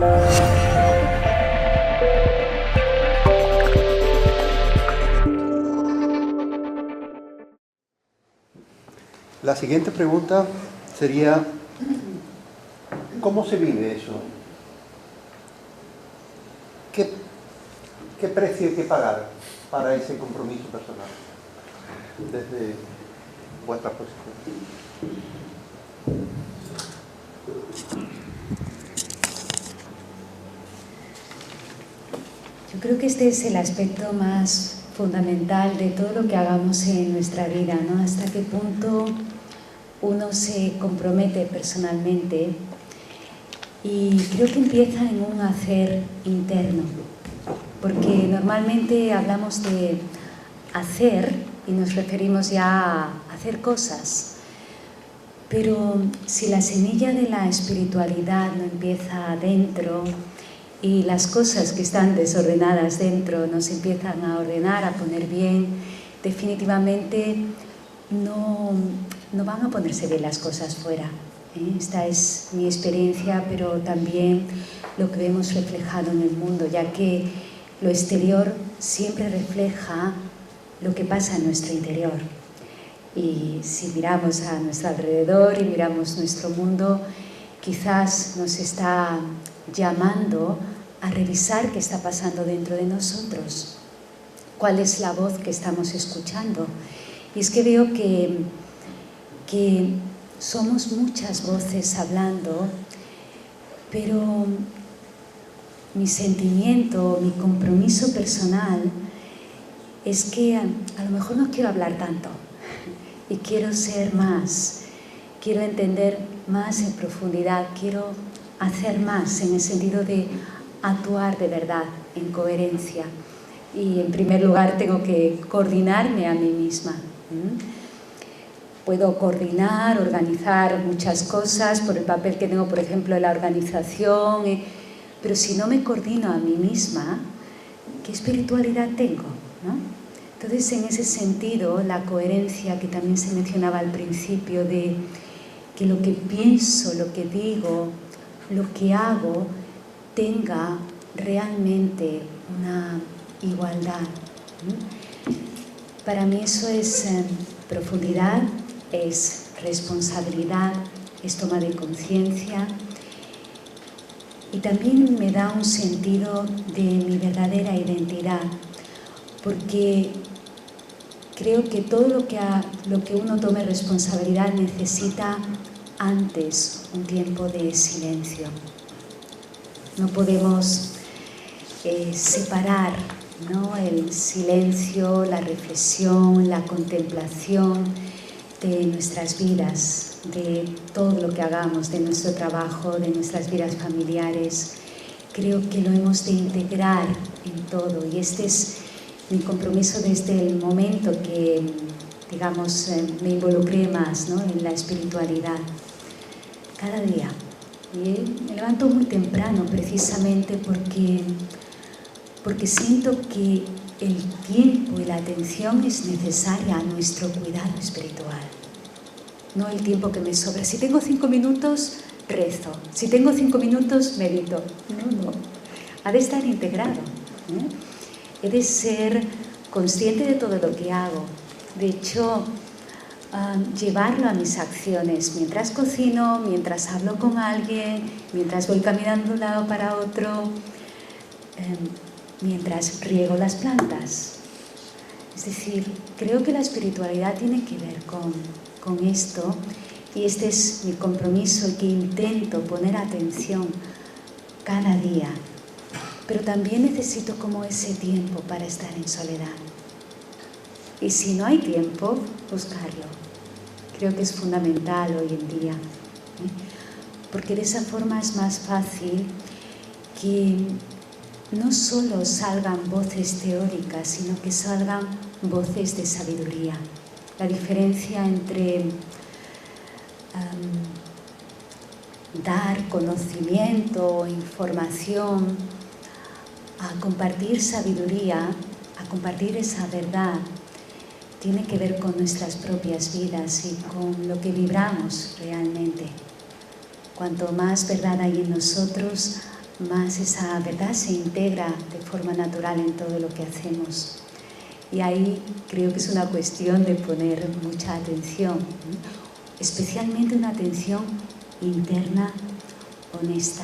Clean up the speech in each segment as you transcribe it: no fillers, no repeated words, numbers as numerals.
La siguiente pregunta sería, ¿cómo se vive eso? ¿Qué precio hay que pagar para ese compromiso personal? Desde vuestra posición. Yo creo que este es el aspecto más fundamental de todo lo que hagamos en nuestra vida, ¿no? Hasta qué punto uno se compromete personalmente, y creo que empieza en un hacer interno, porque normalmente hablamos de hacer y nos referimos ya a hacer cosas, pero si la semilla de la espiritualidad no empieza adentro y las cosas que están desordenadas dentro nos empiezan a ordenar, a poner bien, definitivamente no van a ponerse bien las cosas fuera. Esta es mi experiencia, pero también lo que vemos reflejado en el mundo, ya que lo exterior siempre refleja lo que pasa en nuestro interior. Y si miramos a nuestro alrededor y miramos nuestro mundo, quizás nos está llamando a revisar qué está pasando dentro de nosotros, cuál es la voz que estamos escuchando. Y es que veo que somos muchas voces hablando, pero mi sentimiento, mi compromiso personal es que a lo mejor no quiero hablar tanto y quiero ser más, quiero entender más en profundidad, quiero hacer más en el sentido de actuar de verdad, en coherencia. Y en primer lugar tengo que coordinarme a mí misma. Puedo coordinar, organizar muchas cosas por el papel que tengo, por ejemplo, en la organización, pero si no me coordino a mí misma, ¿qué espiritualidad tengo? ¿No? Entonces, en ese sentido, la coherencia que también se mencionaba al principio, de que lo que pienso, lo que digo, lo que hago, tenga realmente una igualdad. Para mí eso es profundidad, es responsabilidad, es toma de conciencia, y también me da un sentido de mi verdadera identidad, porque creo que todo lo que uno tome responsabilidad necesita antes un tiempo de silencio. No podemos separar, ¿no?, el silencio, la reflexión, la contemplación de nuestras vidas, de todo lo que hagamos, de nuestro trabajo, de nuestras vidas familiares. Creo que lo hemos de integrar en todo, y este es mi compromiso desde el momento que, digamos, me involucré más, ¿no?, en la espiritualidad. Cada día. Y me levanto muy temprano precisamente porque siento que el tiempo y la atención es necesaria a nuestro cuidado espiritual. No el tiempo que me sobra. Si tengo 5 minutos, rezo. Si tengo 5 minutos, medito. No. Ha de estar integrado. He de ser consciente de todo lo que hago. De hecho, llevarlo a mis acciones, mientras cocino, mientras hablo con alguien, mientras voy caminando de un lado para otro, mientras riego las plantas. Es decir, creo que la espiritualidad tiene que ver con esto, y este es mi compromiso, y que intento poner atención cada día. Pero también necesito como ese tiempo para estar en soledad. Y si no hay tiempo, buscarlo. Creo que es fundamental hoy en día, porque de esa forma es más fácil que no solo salgan voces teóricas, sino que salgan voces de sabiduría. La diferencia entre dar conocimiento, información, a compartir sabiduría, a compartir esa verdad, tiene que ver con nuestras propias vidas y con lo que vibramos realmente. Cuanto más verdad hay en nosotros, más esa verdad se integra de forma natural en todo lo que hacemos. Y ahí creo que es una cuestión de poner mucha atención, ¿no? Especialmente una atención interna, honesta.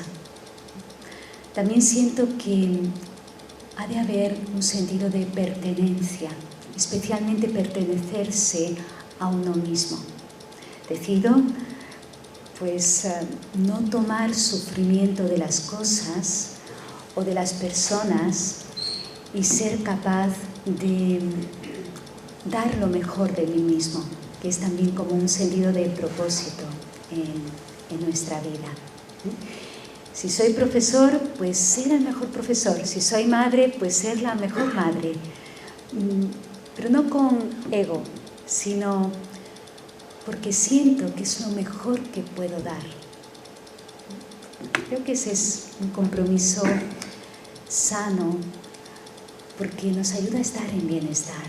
También siento que ha de haber un sentido de pertenencia, especialmente pertenecerse a uno mismo. Decido, pues, no tomar sufrimiento de las cosas o de las personas y ser capaz de dar lo mejor de mí mismo, que es también como un sentido de propósito en nuestra vida. Si soy profesor, pues ser el mejor profesor. Si soy madre, pues ser la mejor madre. Pero no con ego, sino porque siento que es lo mejor que puedo dar. Creo que ese es un compromiso sano, porque nos ayuda a estar en bienestar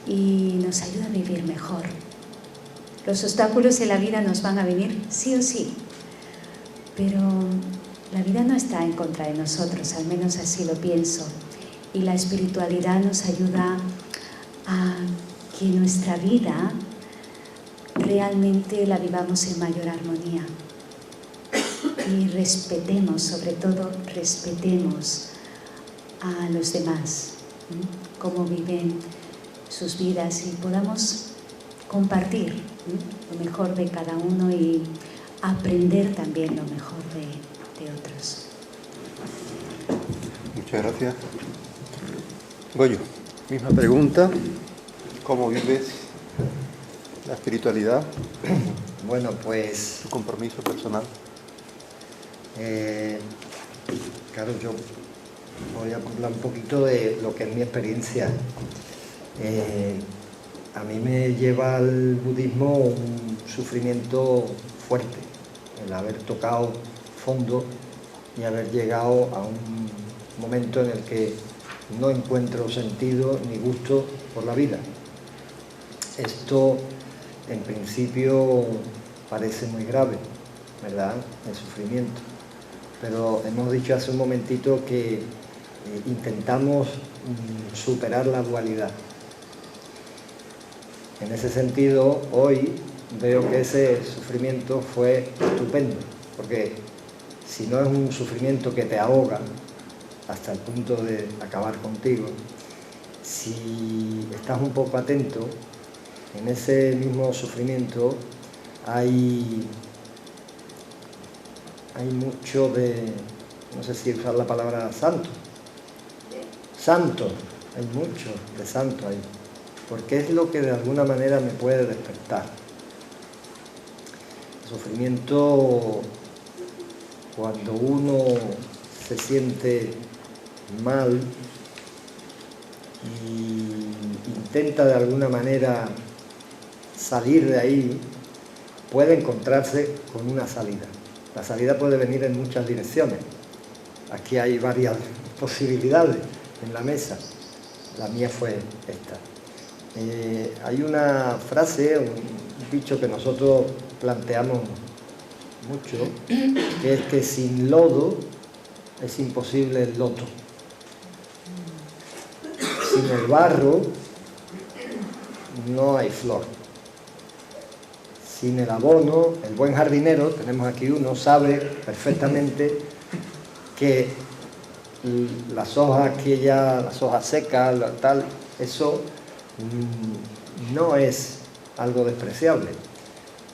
y nos ayuda a vivir mejor. Los obstáculos en la vida nos van a venir sí o sí, pero la vida no está en contra de nosotros, al menos así lo pienso, y la espiritualidad nos ayuda a que nuestra vida realmente la vivamos en mayor armonía y respetemos, sobre todo respetemos a los demás, cómo viven sus vidas, y podamos compartir lo mejor de cada uno y aprender también lo mejor de otros. Muchas gracias. Goyo, misma pregunta. ¿Cómo vives la espiritualidad? Bueno, pues... ¿Tu compromiso personal? Claro, yo voy a hablar un poquito de lo que es mi experiencia. A mí me lleva al budismo un sufrimiento fuerte, el haber tocado fondo y haber llegado a un momento en el que no encuentro sentido ni gusto por la vida. Esto, en principio, parece muy grave, ¿verdad?, el sufrimiento. Pero hemos dicho hace un momentito que intentamos superar la dualidad. En ese sentido, hoy veo que ese sufrimiento fue estupendo, porque si no es un sufrimiento que te ahoga hasta el punto de acabar contigo, si estás un poco atento, en ese mismo sufrimiento hay mucho de, no sé si usar la palabra santo, hay mucho de santo ahí, porque es lo que de alguna manera me puede despertar. El sufrimiento, cuando uno se siente mal y intenta de alguna manera salir de ahí, puede encontrarse con una salida. La salida puede venir en muchas direcciones. Aquí hay varias posibilidades en la mesa. La mía fue esta. Hay una frase, un dicho que nosotros planteamos mucho, que es que sin lodo es imposible el loto. Sin el barro no hay flor. Sin el abono, el buen jardinero, tenemos aquí uno, sabe perfectamente que las hojas secas, tal, eso no es algo despreciable,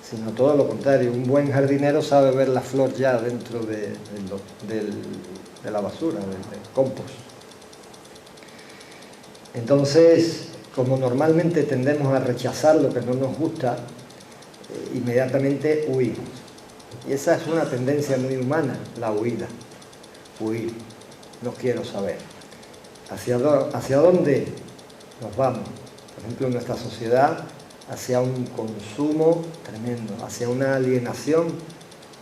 sino todo lo contrario. Un buen jardinero sabe ver la flor ya dentro de la basura, del compost. Entonces, como normalmente tendemos a rechazar lo que no nos gusta, inmediatamente huimos. Y esa es una tendencia muy humana, la huida. Huir. No quiero saber. ¿Hacia dónde nos vamos? Por ejemplo, en nuestra sociedad, hacia un consumo tremendo, hacia una alienación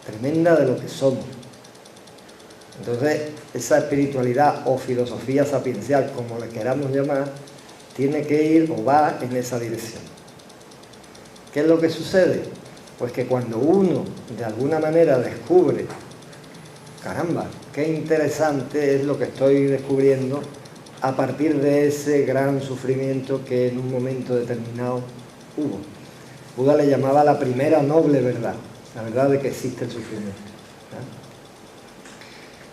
tremenda de lo que somos. Entonces, esa espiritualidad o filosofía sapiencial, como le queramos llamar, tiene que ir o va en esa dirección. ¿Qué es lo que sucede? Pues que cuando uno de alguna manera descubre caramba, qué interesante es lo que estoy descubriendo a partir de ese gran sufrimiento que en un momento determinado hubo. Buda le llamaba la primera noble verdad, la verdad de que existe el sufrimiento.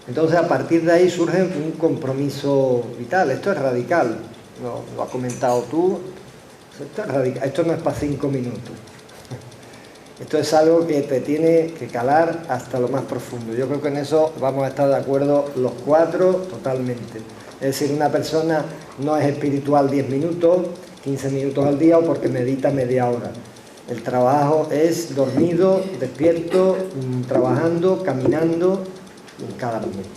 Entonces, a partir de ahí surge un compromiso vital. Esto es radical, lo has comentado tú. Esto es radical. Esto no es para 5 minutos. Esto es algo que te tiene que calar hasta lo más profundo. Yo creo que en eso vamos a estar de acuerdo los 4 totalmente. Es decir, una persona no es espiritual 10 minutos, 15 minutos al día o porque medita media hora. El trabajo es dormido, despierto, trabajando, caminando en cada momento.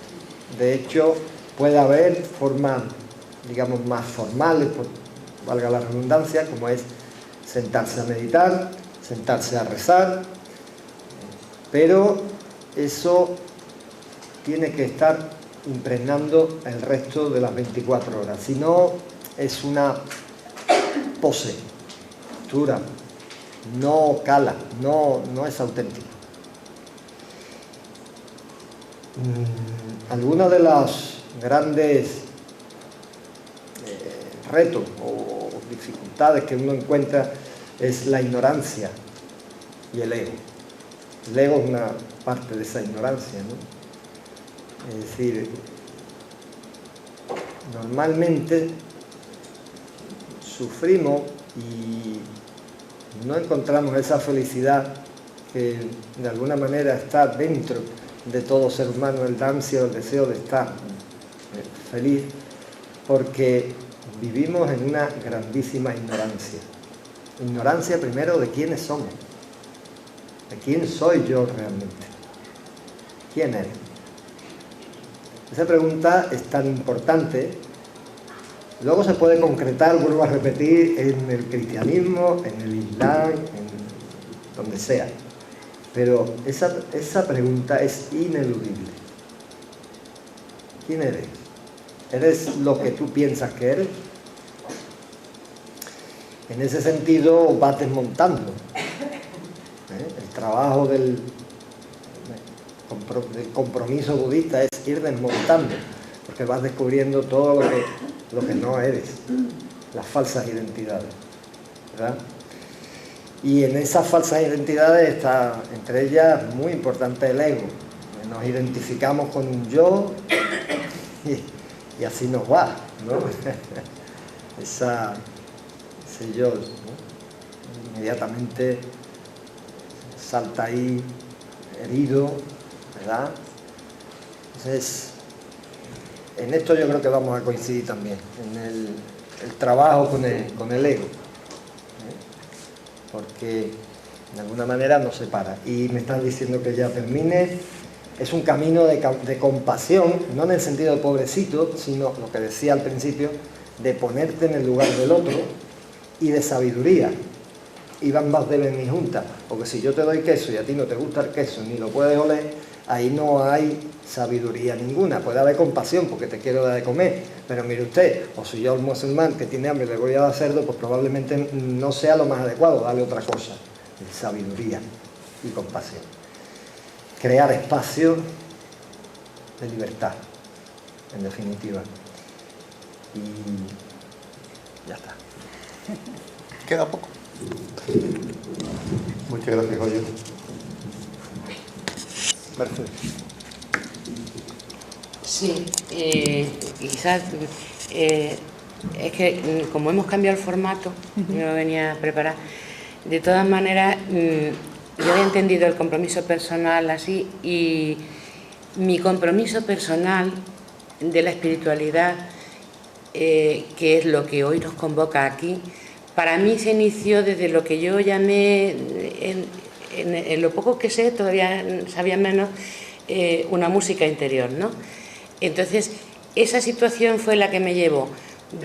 De hecho, puede haber formas, digamos, más formales, valga la redundancia, como es sentarse a meditar, sentarse a rezar, pero eso tiene que estar impregnando el resto de las 24 horas. Si no, es una pose, postura, no cala, no es auténtico. Algunos de los grandes retos o dificultades que uno encuentra es la ignorancia y el ego. El ego es una parte de esa ignorancia, ¿no? Es decir, normalmente sufrimos y no encontramos esa felicidad que de alguna manera está dentro de todo ser humano, el ansia o el deseo de estar feliz, porque vivimos en una grandísima ignorancia. Ignorancia primero de quiénes somos, de quién soy yo realmente, quién eres. Esa pregunta es tan importante. Luego se puede concretar, vuelvo a repetir, en el cristianismo, en el islam, en donde sea. Pero esa pregunta es ineludible. ¿Quién eres? ¿Eres lo que tú piensas que eres? En ese sentido vas desmontando. El trabajo del compromiso budista es ir desmontando, porque vas descubriendo todo lo que no eres, las falsas identidades, ¿verdad? Y en esas falsas identidades está, entre ellas, muy importante el ego. Nos identificamos con un yo y así nos va, ¿no? Ese yo, ¿no? Inmediatamente salta ahí herido, ¿verdad? Entonces, en esto yo creo que vamos a coincidir también, en el trabajo con el ego, porque de alguna manera nos separa. Y me están diciendo que ya termine. Es un camino de compasión, no en el sentido de pobrecito, sino lo que decía al principio, de ponerte en el lugar del otro, y de sabiduría. Y ambas deben ir juntas, porque si yo te doy queso y a ti no te gusta el queso ni lo puedes oler, ahí no hay sabiduría ninguna. Puede haber compasión porque te quiero dar de comer, pero mire usted, o si yo al musulmán que tiene hambre le voy a dar cerdo, pues probablemente no sea lo más adecuado, darle otra cosa. Sabiduría y compasión. Crear espacio de libertad, en definitiva. Y ya está. Queda poco. Muchas gracias, Goyo. Mercedes. Sí, quizás es que como hemos cambiado el formato, yo lo venía a preparar, de todas maneras yo había entendido el compromiso personal así, y mi compromiso personal de la espiritualidad, que es lo que hoy nos convoca aquí, para mí se inició desde lo que yo llamé, en lo poco que sé, todavía sabía menos, una música interior, ¿no? Entonces, esa situación fue la que me llevó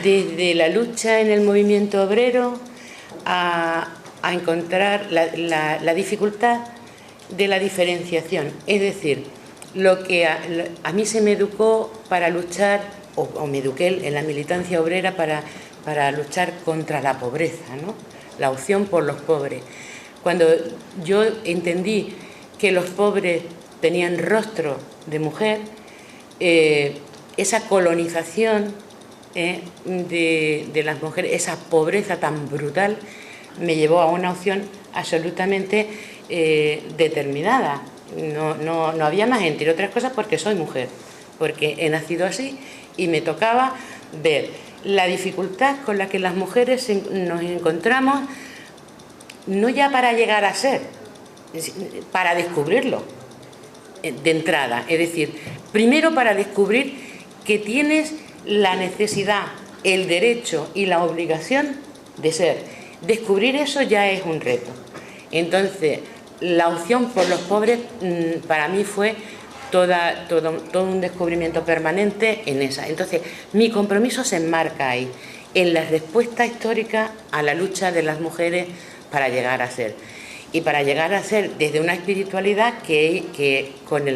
desde la lucha en el movimiento obrero a encontrar la dificultad de la diferenciación. Es decir, lo que a mí se me educó para luchar, o me eduqué en la militancia obrera para luchar contra la pobreza, ¿no? La opción por los pobres. Cuando yo entendí que los pobres tenían rostro de mujer, esa colonización de las mujeres, esa pobreza tan brutal, me llevó a una opción absolutamente determinada. No había más, entre otras cosas porque soy mujer, porque he nacido así y me tocaba ver la dificultad con la que las mujeres nos encontramos, no ya para llegar a ser, para descubrirlo de entrada. Es decir, primero para descubrir que tienes la necesidad, el derecho y la obligación de ser. Descubrir eso ya es un reto. Entonces, la opción por los pobres para mí fue todo un descubrimiento permanente en esa. Entonces, mi compromiso se enmarca ahí, en la respuesta histórica a la lucha de las mujeres para llegar a ser. Y para llegar a ser desde una espiritualidad que con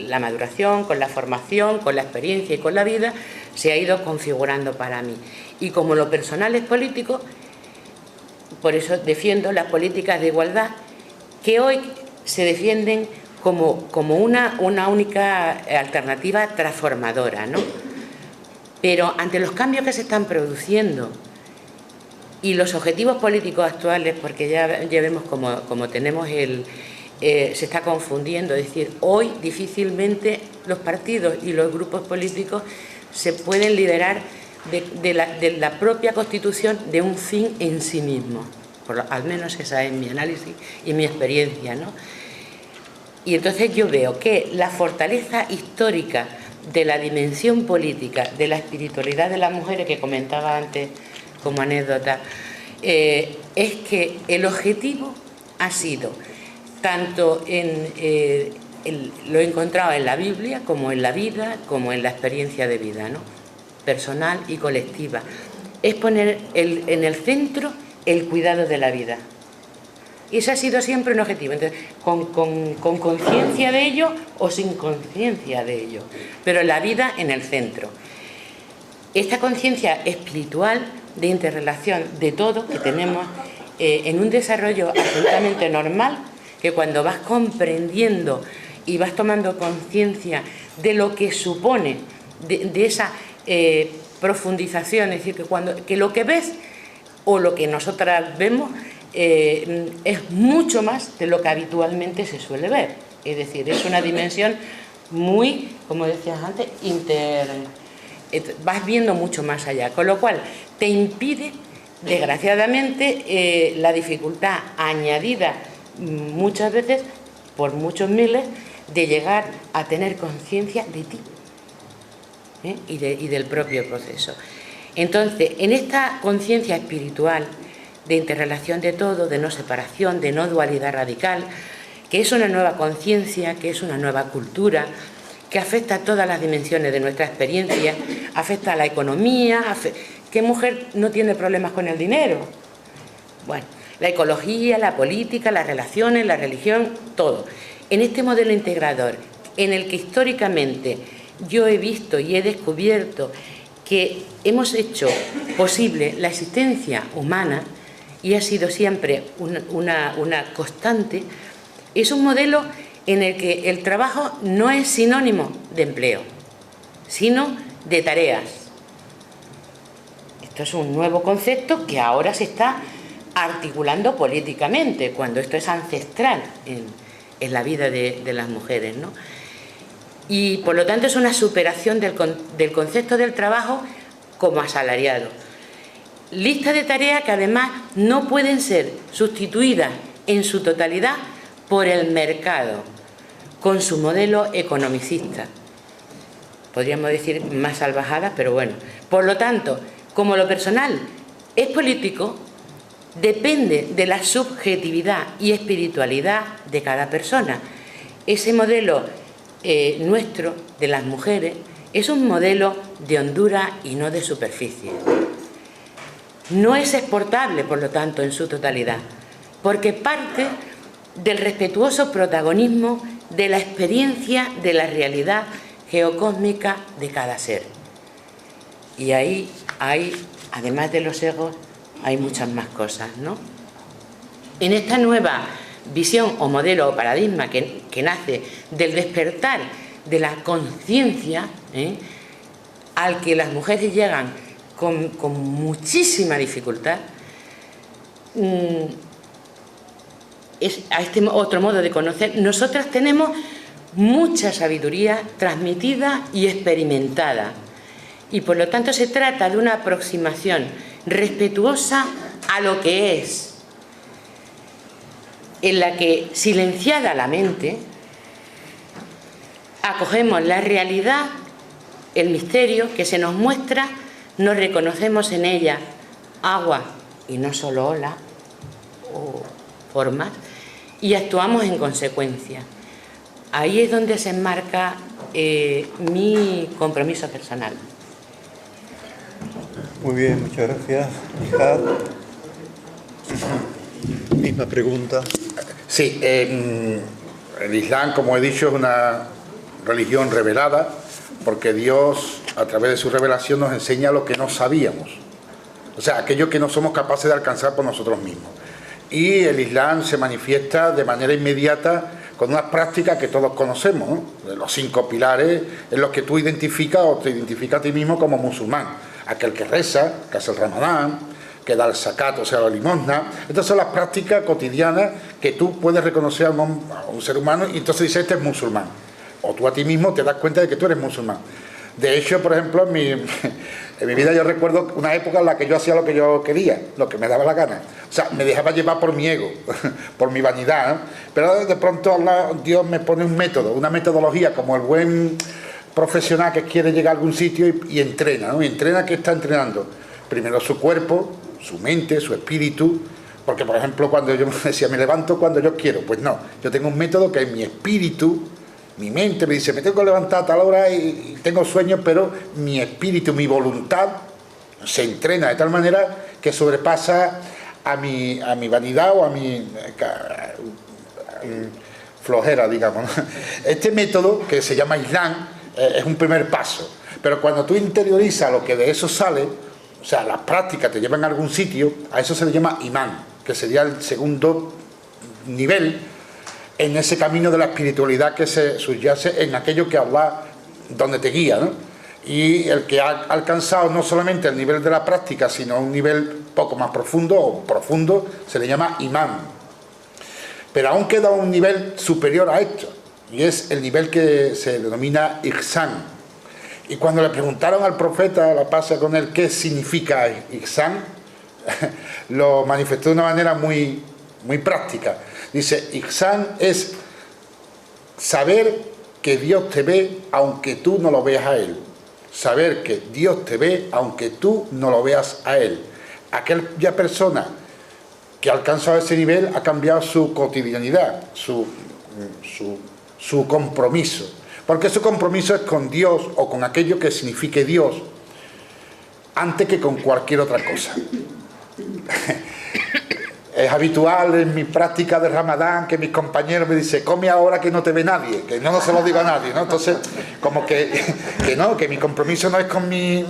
la maduración, con la formación, con la experiencia y con la vida, se ha ido configurando para mí. Y como lo personal es político, por eso defiendo las políticas de igualdad que hoy se defienden como una única alternativa transformadora, ¿no? Pero ante los cambios que se están produciendo y los objetivos políticos actuales, porque ya vemos como tenemos se está confundiendo, es decir, hoy difícilmente los partidos y los grupos políticos se pueden liberar de la propia constitución de un fin en sí mismo. Al menos esa es mi análisis y mi experiencia, ¿no? Y entonces yo veo que la fortaleza histórica de la dimensión política, de la espiritualidad de las mujeres que comentaba antes como anécdota, es que el objetivo ha sido tanto lo he encontrado en la Biblia como en la vida, como en la experiencia de vida, ¿no? Personal y colectiva. Es poner en el centro el cuidado de la vida. Y ese ha sido siempre un objetivo. Entonces, con conciencia de ello o sin conciencia de ello, pero la vida en el centro. Esta conciencia espiritual de interrelación de todo que tenemos en un desarrollo absolutamente normal, que cuando vas comprendiendo y vas tomando conciencia de lo que supone, de esa profundización, es decir, que lo que ves o lo que nosotras vemos es mucho más de lo que habitualmente se suele ver. Es decir, es una dimensión muy, como decías antes, vas viendo mucho más allá, con lo cual te impide, desgraciadamente, la dificultad añadida muchas veces, por muchos miles, de llegar a tener conciencia de ti y del propio proceso. Entonces, en esta conciencia espiritual de interrelación de todo, de no separación, de no dualidad radical, que es una nueva conciencia, que es una nueva cultura, que afecta a todas las dimensiones de nuestra experiencia, afecta a la economía, ¿qué mujer no tiene problemas con el dinero? Bueno, la ecología, la política, las relaciones, la religión, todo. En este modelo integrador, en el que históricamente yo he visto y he descubierto que hemos hecho posible la existencia humana, y ha sido siempre una constante, es un modelo en el que el trabajo no es sinónimo de empleo, sino de tareas. Esto es un nuevo concepto que ahora se está articulando políticamente, cuando esto es ancestral en la vida de las mujeres, ¿no? Y por lo tanto es una superación del concepto del trabajo como asalariado. Lista de tareas que además no pueden ser sustituidas en su totalidad por el mercado, con su modelo economicista. Podríamos decir más salvajadas, pero bueno. Por lo tanto, como lo personal es político, depende de la subjetividad y espiritualidad de cada persona. Ese modelo nuestro, de las mujeres, es un modelo de hondura y no de superficie. No es exportable, por lo tanto, en su totalidad, porque parte del respetuoso protagonismo de la experiencia de la realidad geocósmica de cada ser. Y ahí hay, además de los egos, hay muchas más cosas, ¿no? En esta nueva visión o modelo o paradigma que nace del despertar de la conciencia, al que las mujeres llegan con muchísima dificultad, es a este otro modo de conocer. Nosotras tenemos mucha sabiduría transmitida y experimentada, y por lo tanto se trata de una aproximación respetuosa a lo que es, en la que, silenciada la mente, acogemos la realidad, el misterio que se nos muestra, nos reconocemos en ella agua y no solo ola o formas, y actuamos en consecuencia. Ahí es donde se enmarca mi compromiso personal. Muy bien, muchas gracias. Hija, misma pregunta. Sí, el Islam, como he dicho, es una religión revelada, porque Dios, a través de su revelación, nos enseña lo que no sabíamos. O sea, aquello que no somos capaces de alcanzar por nosotros mismos. Y el Islam se manifiesta de manera inmediata con unas prácticas que todos conocemos, ¿no? De los 5 pilares en los que tú identificas o te identificas a ti mismo como musulmán. Aquel que reza, que hace el ramadán, que da el zakat, o sea, la limosna. Estas son las prácticas cotidianas que tú puedes reconocer a un ser humano, y entonces dices, este es musulmán. O tú a ti mismo te das cuenta de que tú eres musulmán. De hecho, por ejemplo, en mi vida yo recuerdo una época en la que yo hacía lo que yo quería, lo que me daba la gana. O sea, me dejaba llevar por mi ego, por mi vanidad, ¿no? Pero de pronto Dios me pone un método, una metodología, como el buen profesional que quiere llegar a algún sitio y entrena, ¿no? Y entrena, ¿qué está entrenando? Primero su cuerpo, su mente, su espíritu. Porque, por ejemplo, cuando yo me decía, me levanto cuando yo quiero, pues no, yo tengo un método que es mi espíritu. Mi mente me dice, me tengo que levantar a tal hora y tengo sueño, pero mi espíritu, mi voluntad se entrena de tal manera que sobrepasa a mi vanidad o a mi flojera, digamos, ¿no? Este método, que se llama Islam, es un primer paso. Pero cuando tú interiorizas lo que de eso sale, o sea, las prácticas te llevan a algún sitio, a eso se le llama imán, que sería el segundo nivel en ese camino de la espiritualidad que se subyace en aquello que Allah, donde te guía, ¿no? Y el que ha alcanzado no solamente el nivel de la práctica, sino un nivel poco más profundo o profundo, se le llama imán. Pero aún queda un nivel superior a esto, y es el nivel que se denomina ihsan. Y cuando le preguntaron al profeta, la paz con él, qué significa ihsan, lo manifestó de una manera muy práctica. Dice, ihsan es saber que Dios te ve aunque tú no lo veas a Él. Saber que Dios te ve aunque tú no lo veas a Él. Aquella persona que ha alcanzado ese nivel ha cambiado su cotidianidad, su compromiso. Porque su compromiso es con Dios o con aquello que signifique Dios, antes que con cualquier otra cosa. Es habitual en mi práctica de Ramadán que mis compañeros me dicen, come ahora que no te ve nadie, que no se lo digo a nadie, ¿no? Entonces, como que no, que mi compromiso no es con mi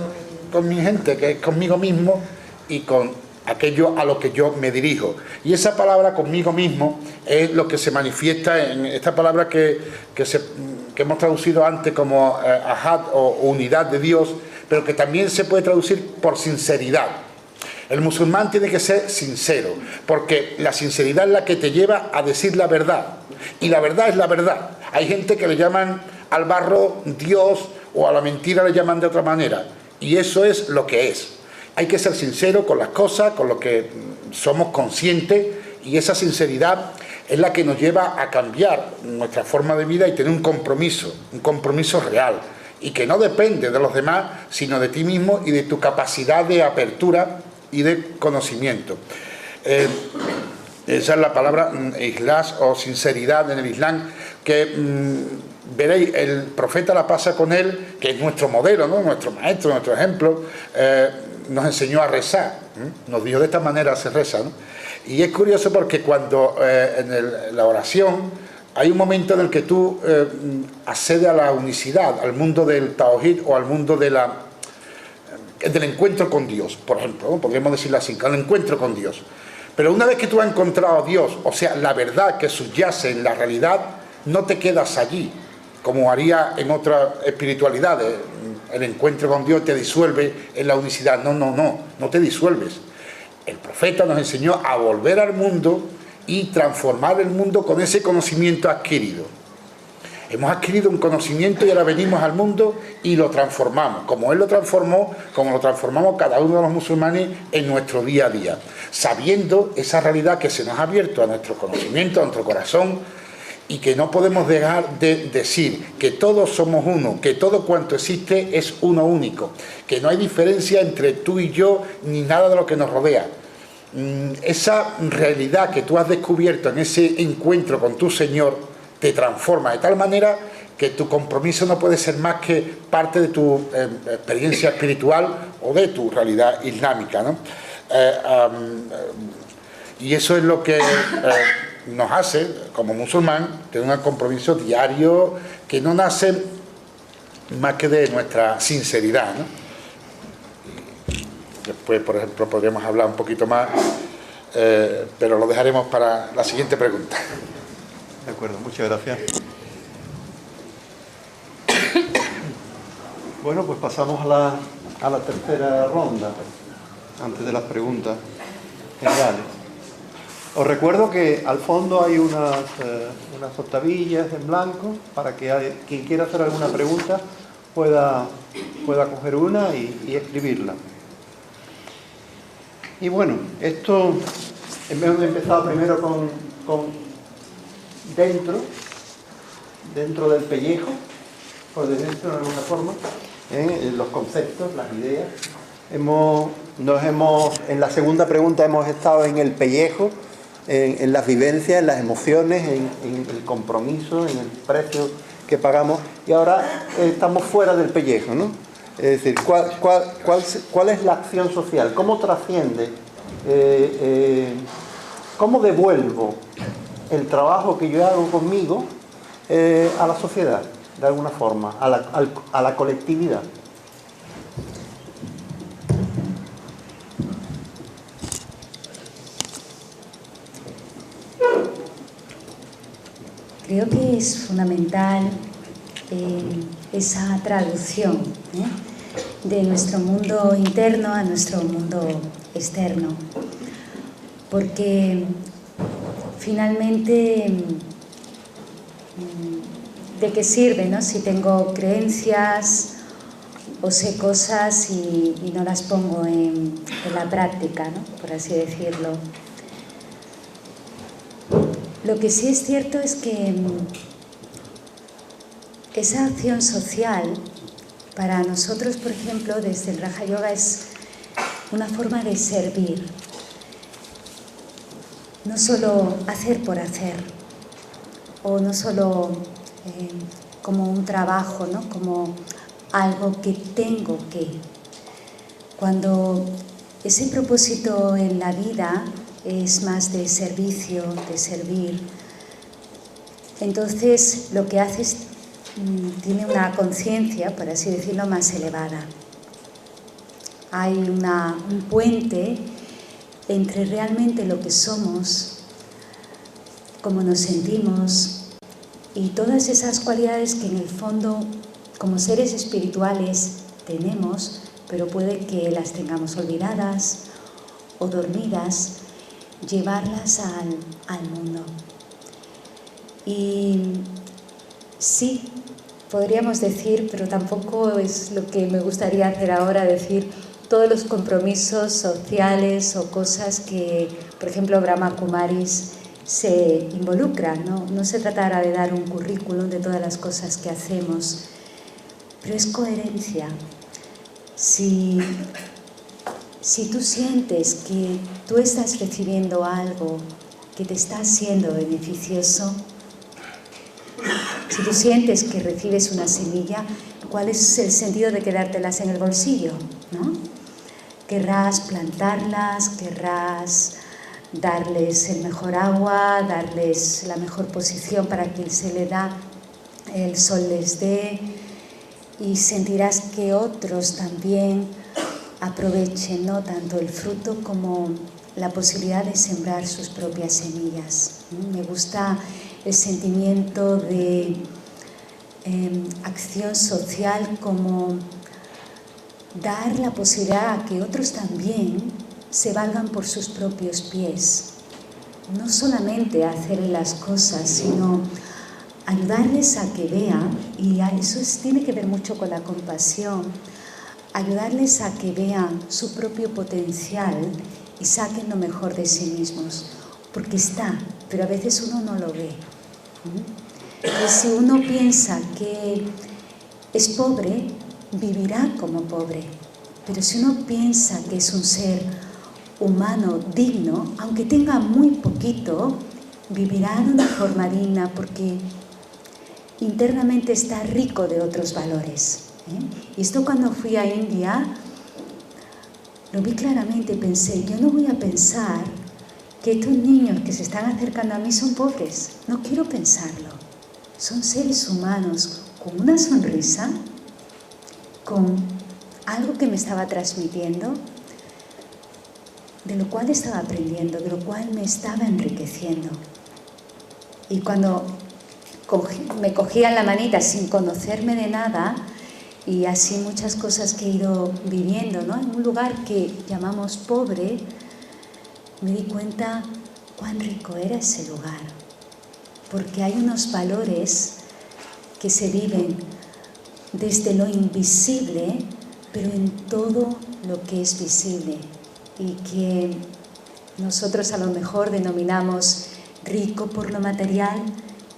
gente, que es conmigo mismo y con aquello a lo que yo me dirijo. Y esa palabra conmigo mismo es lo que se manifiesta en esta palabra que hemos traducido antes como ahad o unidad de Dios, pero que también se puede traducir por sinceridad. El musulmán tiene que ser sincero, porque la sinceridad es la que te lleva a decir la verdad. Y la verdad es la verdad. Hay gente que le llaman al barro Dios o a la mentira le llaman de otra manera. Y eso es lo que es. Hay que ser sincero con las cosas, con lo que somos conscientes, y esa sinceridad es la que nos lleva a cambiar nuestra forma de vida y tener un compromiso real. Y que no depende de los demás, sino de ti mismo y de tu capacidad de apertura y de conocimiento. Esa es la palabra ikhlas o sinceridad en el Islam, que veréis, el profeta, la pasa con él, que es nuestro modelo, ¿no? Nuestro maestro, nuestro ejemplo, nos enseñó a rezar, nos dijo de esta manera se reza, ¿no? Y es curioso porque cuando en la oración hay un momento en el que tú accedes a la unicidad, al mundo del tawhid o al mundo del encuentro con Dios, por ejemplo, ¿no? Podríamos decirlo así, al encuentro con Dios. Pero una vez que tú has encontrado a Dios, o sea, la verdad que subyace en la realidad, no te quedas allí, como haría en otras espiritualidades. El encuentro con Dios te disuelve en la unicidad. No te disuelves. El profeta nos enseñó a volver al mundo y transformar el mundo con ese conocimiento adquirido. Hemos adquirido un conocimiento y ahora venimos al mundo y lo transformamos, como Él lo transformó, como lo transformamos cada uno de los musulmanes en nuestro día a día, sabiendo esa realidad que se nos ha abierto a nuestro conocimiento, a nuestro corazón, y que no podemos dejar de decir que todos somos uno, que todo cuanto existe es uno único, que no hay diferencia entre tú y yo ni nada de lo que nos rodea. Esa realidad que tú has descubierto en ese encuentro con tu Señor te transforma de tal manera que tu compromiso no puede ser más que parte de tu experiencia espiritual o de tu realidad islámica, ¿no? Y eso es lo que nos hace, como musulmán, tener un compromiso diario que no nace más que de nuestra sinceridad, ¿no? Después, por ejemplo, podríamos hablar un poquito más, pero lo dejaremos para la siguiente pregunta. De acuerdo, muchas gracias. Bueno, pues pasamos a la tercera ronda, antes de las preguntas generales. Os recuerdo que al fondo hay unas octavillas en blanco para que quien quiera hacer alguna pregunta pueda coger una y escribirla. Y bueno, esto hemos empezado primero con dentro del pellejo, por decirlo de alguna forma, los conceptos, las ideas. En la segunda pregunta hemos estado en el pellejo, en las vivencias, en las emociones, en el compromiso, en el precio que pagamos, y ahora estamos fuera del pellejo, ¿no? Es decir, ¿cuál es la acción social? ¿Cómo trasciende? ¿Cómo devuelvo el trabajo que yo hago conmigo a la sociedad, de alguna forma, a la colectividad? Creo que es fundamental esa traducción de nuestro mundo interno a nuestro mundo externo, porque finalmente, ¿de qué sirve, no? Si tengo creencias o sé cosas y no las pongo en la práctica, ¿no? Por así decirlo. Lo que sí es cierto es que esa acción social, para nosotros, por ejemplo, desde el Raja Yoga, es una forma de servir. No solo hacer por hacer, o no solo como un trabajo, ¿no? Como algo que tengo que. Cuando ese propósito en la vida es más de servicio, de servir, entonces lo que haces tiene una conciencia, por así decirlo, más elevada. Hay un puente entre realmente lo que somos, cómo nos sentimos y todas esas cualidades que en el fondo, como seres espirituales, tenemos, pero puede que las tengamos olvidadas o dormidas, llevarlas al mundo. Y sí, podríamos decir, pero tampoco es lo que me gustaría hacer ahora, decir todos los compromisos sociales o cosas que, por ejemplo, Brahma Kumaris se involucra, ¿no? No se tratará de dar un currículum de todas las cosas que hacemos, pero es coherencia. Si tú sientes que tú estás recibiendo algo que te está siendo beneficioso, si tú sientes que recibes una semilla, ¿cuál es el sentido de quedártelas en el bolsillo, ¿no? Querrás plantarlas, querrás darles el mejor agua, darles la mejor posición para que se le da, el sol les dé, y sentirás que otros también aprovechen, ¿no? Tanto el fruto como la posibilidad de sembrar sus propias semillas. Me gusta el sentimiento de acción social, como dar la posibilidad a que otros también se valgan por sus propios pies. No solamente hacer las cosas, sino ayudarles a que vean, y eso tiene que ver mucho con la compasión, ayudarles a que vean su propio potencial y saquen lo mejor de sí mismos, porque está, pero a veces uno no lo ve. Y si uno piensa que es pobre, vivirá como pobre, pero si uno piensa que es un ser humano digno, aunque tenga muy poquito, vivirá de una forma digna, porque internamente está rico de otros valores. Y esto, cuando fui a India, lo vi claramente y pensé, yo no voy a pensar que estos niños que se están acercando a mí son pobres. No quiero pensarlo. Son seres humanos con una sonrisa, con algo que me estaba transmitiendo, de lo cual estaba aprendiendo, de lo cual me estaba enriqueciendo. Y cuando me cogían la manita sin conocerme de nada, y así muchas cosas que he ido viviendo, ¿no? En un lugar que llamamos pobre, me di cuenta cuán rico era ese lugar, porque hay unos valores que se viven desde lo invisible, pero en todo lo que es visible, y que nosotros a lo mejor denominamos rico por lo material,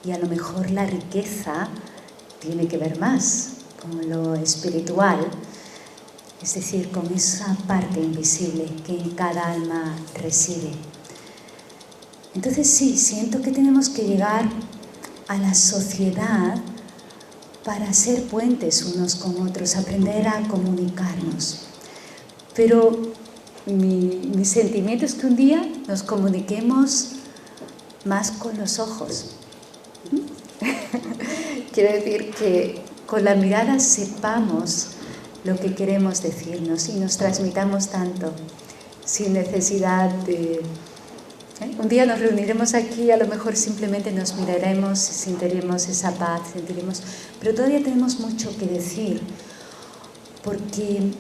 y a lo mejor la riqueza tiene que ver más con lo espiritual, es decir, con esa parte invisible que en cada alma reside. Entonces sí, siento que tenemos que llegar a la sociedad para ser puentes unos con otros, aprender a comunicarnos. Pero mi sentimiento es que un día nos comuniquemos más con los ojos. Quiero decir que con la mirada sepamos lo que queremos decirnos y nos transmitamos tanto, sin necesidad de... Un día nos reuniremos aquí, a lo mejor simplemente nos miraremos, sentiremos esa paz, pero todavía tenemos mucho que decir, porque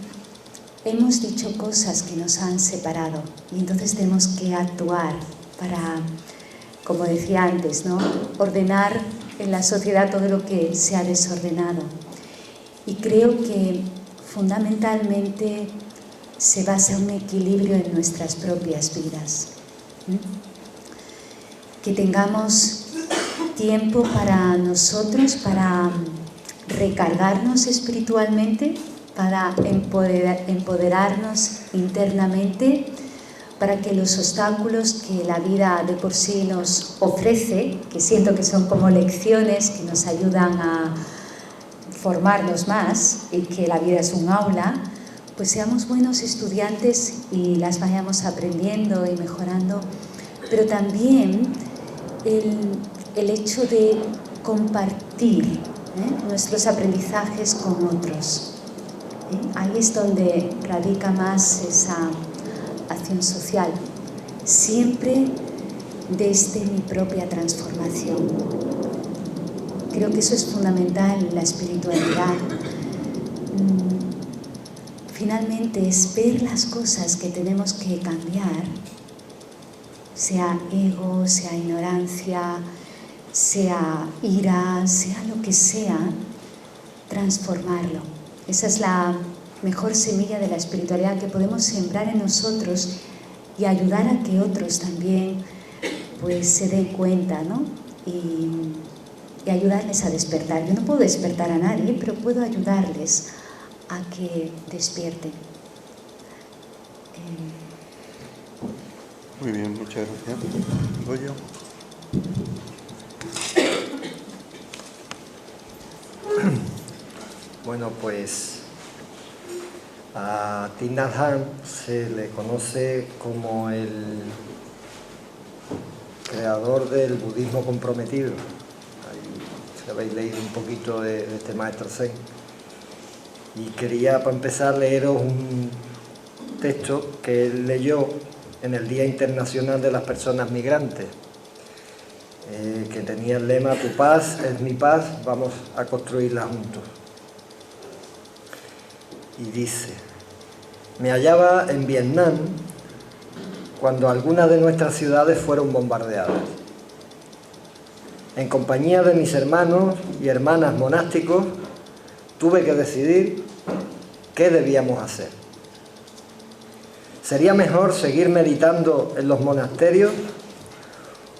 hemos dicho cosas que nos han separado, y entonces tenemos que actuar para, como decía antes, ¿no?, ordenar en la sociedad todo lo que se ha desordenado. Y creo que fundamentalmente se basa en un equilibrio en nuestras propias vidas. Que tengamos tiempo para nosotros, para recargarnos espiritualmente, para empoderarnos internamente, para que los obstáculos que la vida de por sí nos ofrece, que siento que son como lecciones que nos ayudan a formarnos más, y que la vida es un aula, pues seamos buenos estudiantes y las vayamos aprendiendo y mejorando. Pero también el hecho de compartir nuestros aprendizajes con otros. Ahí es donde radica más esa acción social, siempre desde mi propia transformación. Creo que eso es fundamental en la espiritualidad. Finalmente es ver las cosas que tenemos que cambiar, sea ego, sea ignorancia, sea ira, sea lo que sea, transformarlo. Esa es la mejor semilla de la espiritualidad que podemos sembrar en nosotros y ayudar a que otros también pues se den cuenta, ¿no? Y ayudarles a despertar. Yo no puedo despertar a nadie, pero puedo ayudarles a que despierten. Muy bien, muchas gracias. Goyo. Bueno, pues a Thich Nhat Hanh se le conoce como el creador del budismo comprometido. Ahí, si habéis leído un poquito de este maestro Zen. Y quería, para empezar, leeros un texto que él leyó en el Día Internacional de las Personas Migrantes, que tenía el lema "Tu paz es mi paz, vamos a construirla juntos". Y dice: me hallaba en Vietnam cuando algunas de nuestras ciudades fueron bombardeadas. En compañía de mis hermanos y hermanas monásticos, tuve que decidir qué debíamos hacer. ¿Sería mejor seguir meditando en los monasterios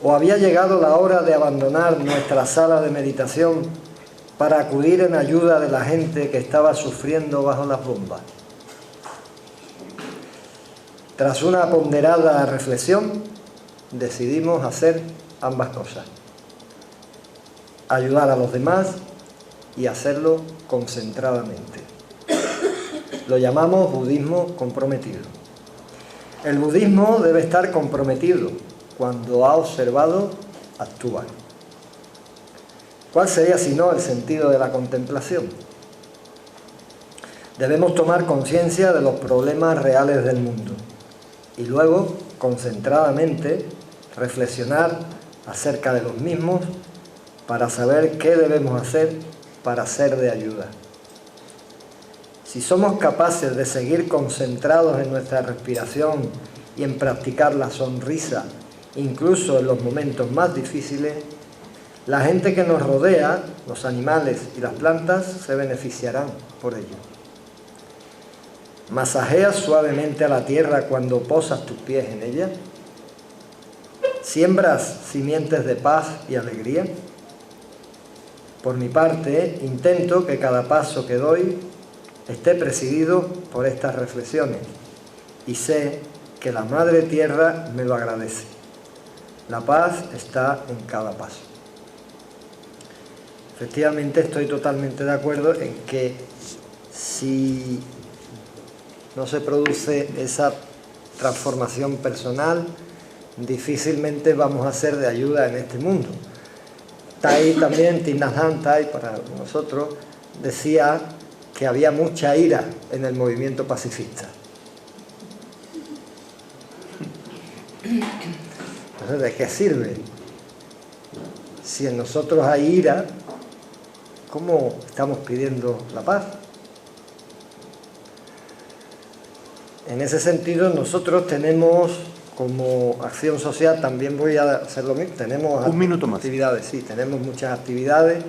o había llegado la hora de abandonar nuestra sala de meditación para acudir en ayuda de la gente que estaba sufriendo bajo las bombas? Tras una ponderada reflexión, decidimos hacer ambas cosas: ayudar a los demás y hacerlo concentradamente. Lo llamamos budismo comprometido. El budismo debe estar comprometido. Cuando ha observado, actúa. ¿Cuál sería, si no, el sentido de la contemplación? Debemos tomar conciencia de los problemas reales del mundo y luego, concentradamente, reflexionar acerca de los mismos para saber qué debemos hacer para ser de ayuda. Si somos capaces de seguir concentrados en nuestra respiración y en practicar la sonrisa, incluso en los momentos más difíciles, la gente que nos rodea, los animales y las plantas, se beneficiarán por ello. ¿Masajeas suavemente a la tierra cuando posas tus pies en ella? ¿Siembras simientes de paz y alegría? Por mi parte, intento que cada paso que doy esté presidido por estas reflexiones y sé que la Madre Tierra me lo agradece. La paz está en cada paso. Efectivamente, estoy totalmente de acuerdo en que si no se produce esa transformación personal, difícilmente vamos a ser de ayuda en este mundo. Thich Nhat Hanh, para nosotros, decía que había mucha ira en el movimiento pacifista. Entonces, ¿de qué sirve? Si en nosotros hay ira, ¿cómo estamos pidiendo la paz? En ese sentido, nosotros tenemos, como acción social, también voy a hacer lo mismo, tenemos un minuto más. Actividades, sí, tenemos muchas actividades.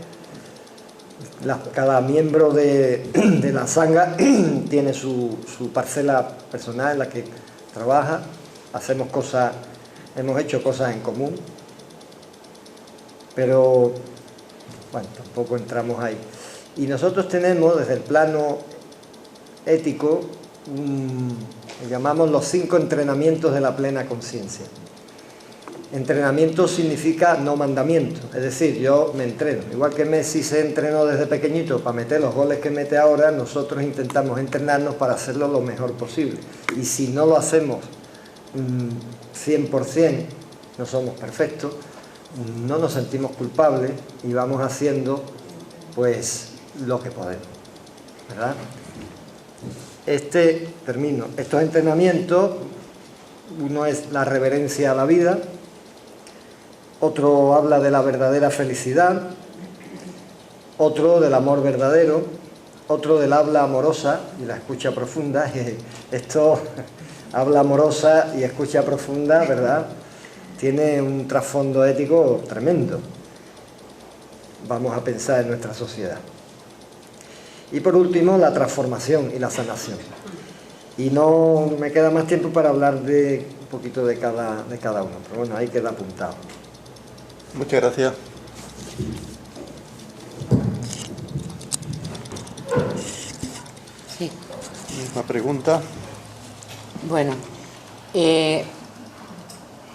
Cada miembro de la Sangha tiene su parcela personal en la que trabaja, hacemos cosas, hemos hecho cosas en común, pero bueno, tampoco entramos ahí. Y nosotros tenemos, desde el plano ético, llamamos los 5 entrenamientos de la plena conciencia. Entrenamiento significa no mandamiento, es decir, yo me entreno. Igual que Messi se entrenó desde pequeñito para meter los goles que mete ahora, nosotros intentamos entrenarnos para hacerlo lo mejor posible. Y si no lo hacemos 100%, no somos perfectos, no nos sentimos culpables y vamos haciendo pues lo que podemos, ¿verdad? Termino. Estos entrenamientos, uno es la reverencia a la vida, otro habla de la verdadera felicidad, otro del amor verdadero, otro del habla amorosa y la escucha profunda. Esto, habla amorosa y escucha profunda, ¿verdad?, tiene un trasfondo ético tremendo. Vamos a pensar en nuestra sociedad. Y por último, la transformación y la sanación. Y no me queda más tiempo para hablar de un poquito de cada uno, pero bueno, ahí queda apuntado. Muchas gracias. Sí. Una pregunta. Bueno,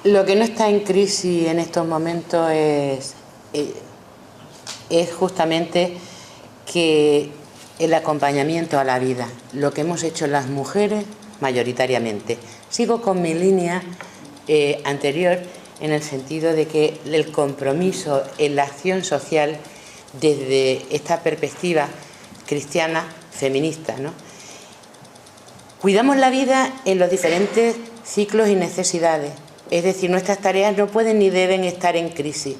lo que no está en crisis en estos momentos es justamente que el acompañamiento a la vida, lo que hemos hecho las mujeres mayoritariamente. Sigo con mi línea anterior en el sentido de que el compromiso en la acción social desde esta perspectiva cristiana feminista, ¿no? Cuidamos la vida en los diferentes ciclos y necesidades. Es decir, nuestras tareas no pueden ni deben estar en crisis.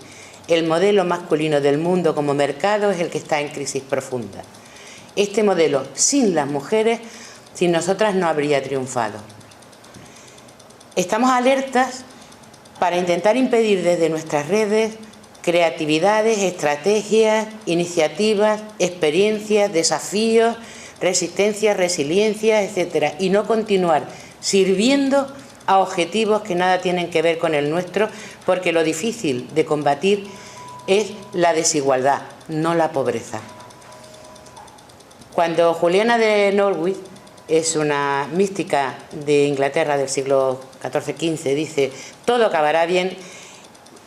El modelo masculino del mundo como mercado es el que está en crisis profunda. Este modelo, sin las mujeres, sin nosotras no habría triunfado. Estamos alertas para intentar impedir desde nuestras redes creatividades, estrategias, iniciativas, experiencias, desafíos, resistencias, resiliencia, etcétera, y no continuar sirviendo a objetivos que nada tienen que ver con el nuestro, porque lo difícil de combatir es la desigualdad, no la pobreza. Cuando Juliana de Norwich, es una mística de Inglaterra del siglo XIV-XV, dice: todo acabará bien,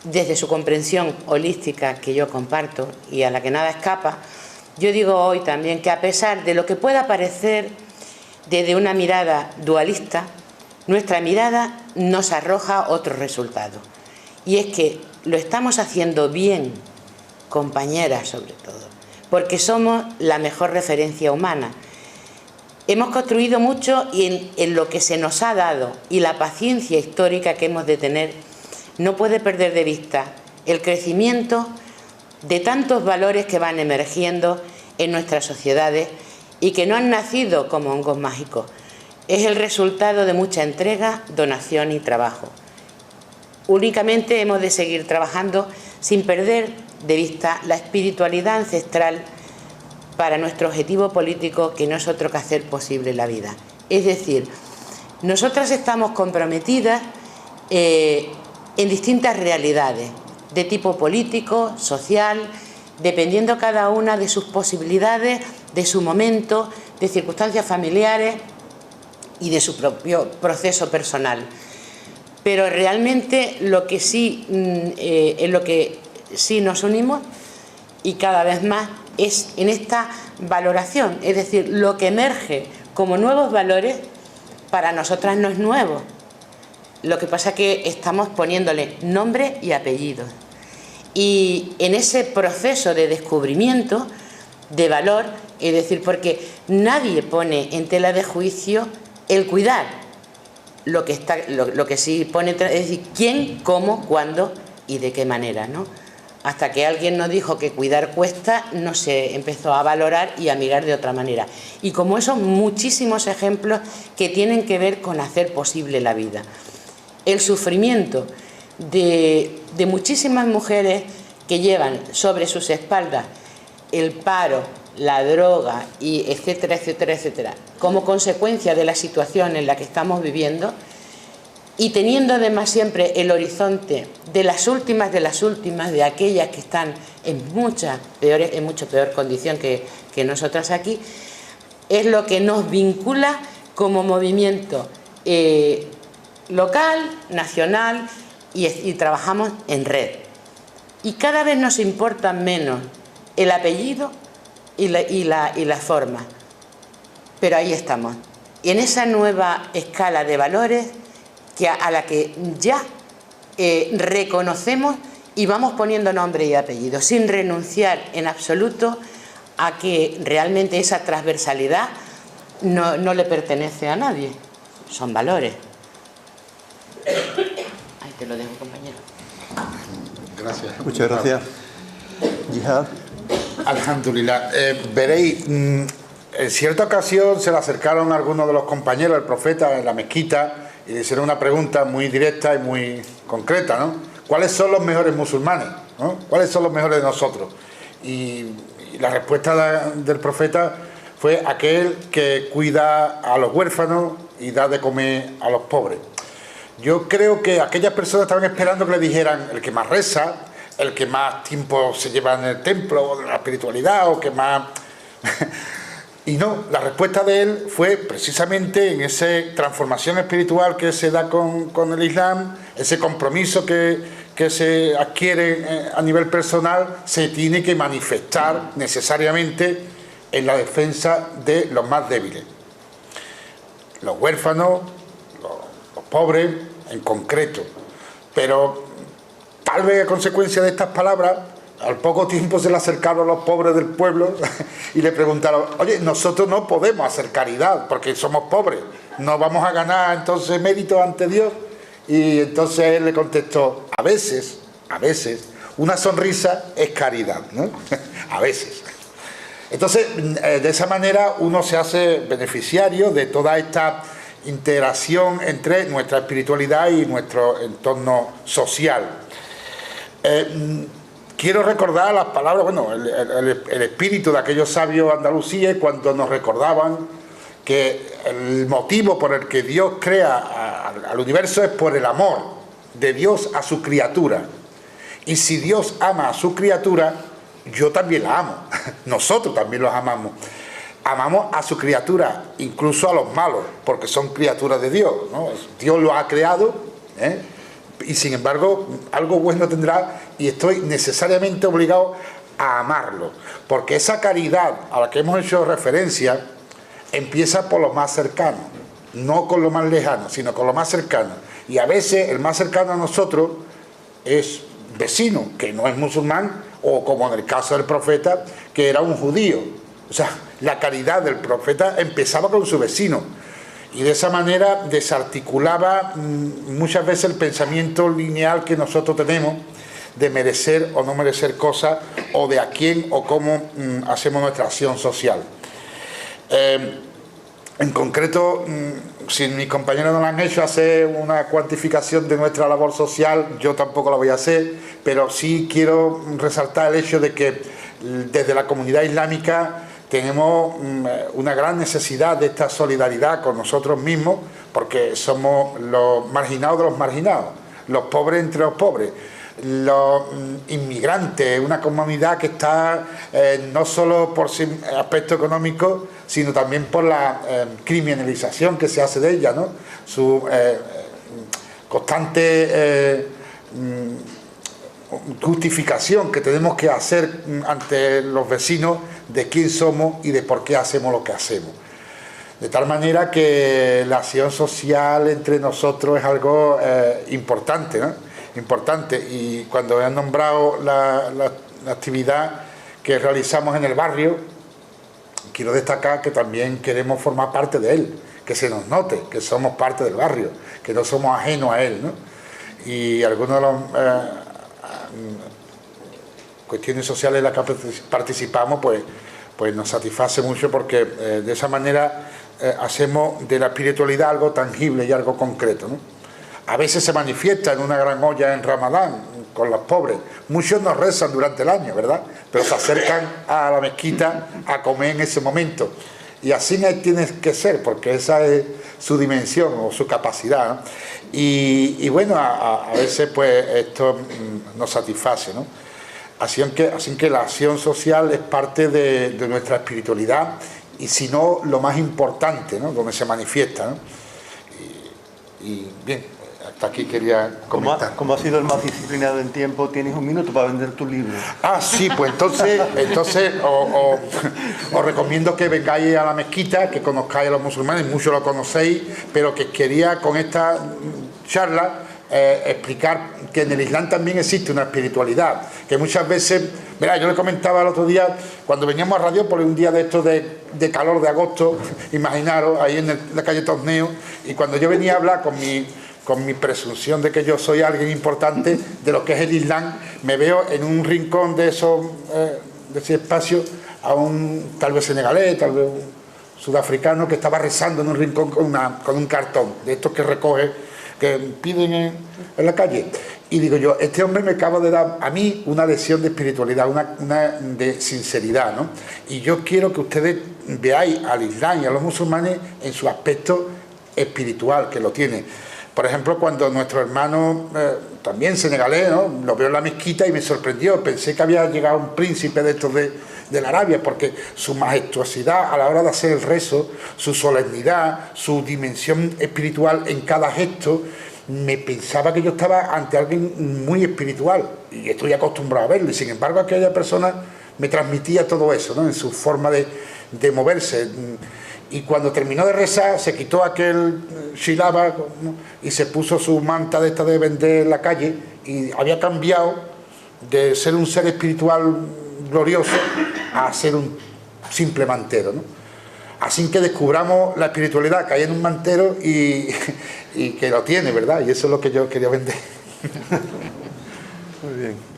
desde su comprensión holística que yo comparto y a la que nada escapa, yo digo hoy también que a pesar de lo que pueda parecer desde una mirada dualista, nuestra mirada nos arroja otro resultado. Y es que lo estamos haciendo bien, compañeras sobre todo, porque somos la mejor referencia humana. Hemos construido mucho y en lo que se nos ha dado y la paciencia histórica que hemos de tener, no puede perder de vista el crecimiento de tantos valores que van emergiendo en nuestras sociedades y que no han nacido como hongos mágicos. Es el resultado de mucha entrega, donación y trabajo. Únicamente hemos de seguir trabajando sin perder de vista la espiritualidad ancestral para nuestro objetivo político, que no es otro que hacer posible la vida. Es decir, nosotras estamos comprometidas en distintas realidades, de tipo político, social, dependiendo cada una de sus posibilidades, de su momento, de circunstancias familiares y de su propio proceso personal. Pero realmente lo que sí, en lo que sí nos unimos, y cada vez más, es en esta valoración. Es decir, lo que emerge como nuevos valores para nosotras no es nuevo. Lo que pasa es que estamos poniéndole nombre y apellido. Y en ese proceso de descubrimiento de valor, es decir, porque nadie pone en tela de juicio el cuidar. Lo que sí pone, es decir, quién, cómo, cuándo y de qué manera, ¿no? Hasta que alguien nos dijo que cuidar cuesta, no se empezó a valorar y a mirar de otra manera. Y como esos muchísimos ejemplos que tienen que ver con hacer posible la vida. El sufrimiento de muchísimas mujeres que llevan sobre sus espaldas el paro, la droga, y etcétera, etcétera, etcétera, como consecuencia de la situación en la que estamos viviendo, y teniendo además siempre el horizonte de las últimas, de aquellas que están en mucho peor condición que nosotras aquí, es lo que nos vincula como movimiento local, nacional, y trabajamos en red. Y cada vez nos importa menos el apellido y la forma. Pero ahí estamos. Y en esa nueva escala de valores a la que ya reconocemos y vamos poniendo nombre y apellido, sin renunciar en absoluto a que realmente esa transversalidad no le pertenece a nadie. Son valores. Ahí te lo dejo, compañero. Gracias. Muchas gracias. Jihad. Alhamdulillah. Veréis, en cierta ocasión se le acercaron algunos de los compañeros del profeta en la mezquita y le hicieron una pregunta muy directa y muy concreta, ¿no? ¿Cuáles son los mejores musulmanes, ¿no? ¿Cuáles son los mejores de nosotros? Y la respuesta del profeta fue aquel que cuida a los huérfanos y da de comer a los pobres. Yo creo que aquellas personas estaban esperando que le dijeran el que más reza, el que más tiempo se lleva en el templo o de la espiritualidad, o que más... Y no, la respuesta de él fue precisamente en esa transformación espiritual que se da con el Islam, ese compromiso que se adquiere a nivel personal, se tiene que manifestar necesariamente en la defensa de los más débiles. Los huérfanos, los pobres en concreto. Pero tal vez a consecuencia de estas palabras, al poco tiempo se le acercaron los pobres del pueblo y le preguntaron, oye, nosotros no podemos hacer caridad porque somos pobres, no vamos a ganar entonces mérito ante Dios. Y entonces él le contestó, a veces, una sonrisa es caridad, ¿no? A veces. Entonces, de esa manera uno se hace beneficiario de toda esta integración entre nuestra espiritualidad y nuestro entorno social. Quiero recordar las palabras, bueno, el espíritu de aquellos sabios andalusíes cuando nos recordaban que el motivo por el que Dios crea al universo es por el amor de Dios a su criatura. Y si Dios ama a su criatura, yo también la amo. Nosotros también los amamos. Amamos a su criatura, incluso a los malos, porque son criaturas de Dios, ¿no? Dios los ha creado, y sin embargo algo bueno tendrá, y estoy necesariamente obligado a amarlo, porque esa caridad a la que hemos hecho referencia empieza por lo más cercano, no con lo más lejano, sino con lo más cercano. Y a veces el más cercano a nosotros es vecino, que no es musulmán, o como en el caso del profeta, que era un judío. O sea, la caridad del profeta empezaba con su vecino, y de esa manera desarticulaba muchas veces el pensamiento lineal que nosotros tenemos de merecer o no merecer cosas, o de a quién o cómo hacemos nuestra acción social. En concreto, si mis compañeros no lo han hecho, hacer una cuantificación de nuestra labor social, yo tampoco la voy a hacer, pero sí quiero resaltar el hecho de que desde la comunidad islámica tenemos una gran necesidad de esta solidaridad con nosotros mismos, porque somos los marginados de los marginados, los pobres entre los pobres, los inmigrantes, una comunidad que está no solo por su aspecto económico, sino también por la criminalización que se hace de ella, ¿no? Su constante justificación que tenemos que hacer ante los vecinos de quién somos y de por qué hacemos lo que hacemos. De tal manera que la acción social entre nosotros es algo importante, ¿no? Importante. Y cuando he nombrado la actividad que realizamos en el barrio, quiero destacar que también queremos formar parte de él, que se nos note que somos parte del barrio, que no somos ajenos a él, ¿no? Y algunos de los cuestiones sociales en las que participamos pues nos satisface mucho, porque de esa manera hacemos de la espiritualidad algo tangible y algo concreto, ¿no? A veces se manifiesta en una gran olla en Ramadán con los pobres. Muchos nos rezan durante el año, ¿verdad? Pero se acercan a la mezquita a comer en ese momento. Y así tiene que ser, porque esa es su dimensión o su capacidad, ¿no? Y bueno, a veces pues esto nos satisface, ¿no? Así que la acción social es parte de nuestra espiritualidad, y si no, lo más importante, ¿no? Donde se manifiesta, ¿no? Y bien, hasta aquí quería comentar. Como has sido el más disciplinado en tiempo, tienes un minuto para vender tu libro. Ah, sí, pues entonces os recomiendo que vengáis a la mezquita, que conozcáis a los musulmanes, muchos lo conocéis, pero que quería con esta charla explicar que en el Islam también existe una espiritualidad, que muchas veces, mirá, yo le comentaba el otro día, cuando veníamos a radio por un día de estos de calor de agosto, imaginaros, ahí en la calle Torneo, y cuando yo venía a hablar con mi presunción de que yo soy alguien importante de lo que es el Islam, me veo en un rincón de ese espacio a un tal vez senegalés, tal vez un sudafricano que estaba rezando en un rincón con un cartón de estos que recoge, que piden en la calle. Y digo yo, este hombre me acaba de dar a mí una lección de espiritualidad, una de sinceridad, ¿no? Y yo quiero que ustedes veáis al Islam y a los musulmanes en su aspecto espiritual, que lo tiene. Por ejemplo, cuando nuestro hermano, también senegalés, ¿no?, lo veo en la mezquita y me sorprendió. Pensé que había llegado un príncipe de estos de la Arabia, porque su majestuosidad a la hora de hacer el rezo, su solemnidad, su dimensión espiritual en cada gesto, me pensaba que yo estaba ante alguien muy espiritual, y estoy acostumbrado a verlo, y sin embargo aquella persona me transmitía todo eso, ¿no?, en su forma de moverse. Y cuando terminó de rezar, se quitó aquel shilaba, ¿no?, y se puso su manta de esta de vender en la calle, y había cambiado de ser un ser espiritual glorioso a ser un simple mantero, ¿no? Así que descubramos la espiritualidad que hay en un mantero y que lo tiene, ¿verdad? Y eso es lo que yo quería vender. Muy bien.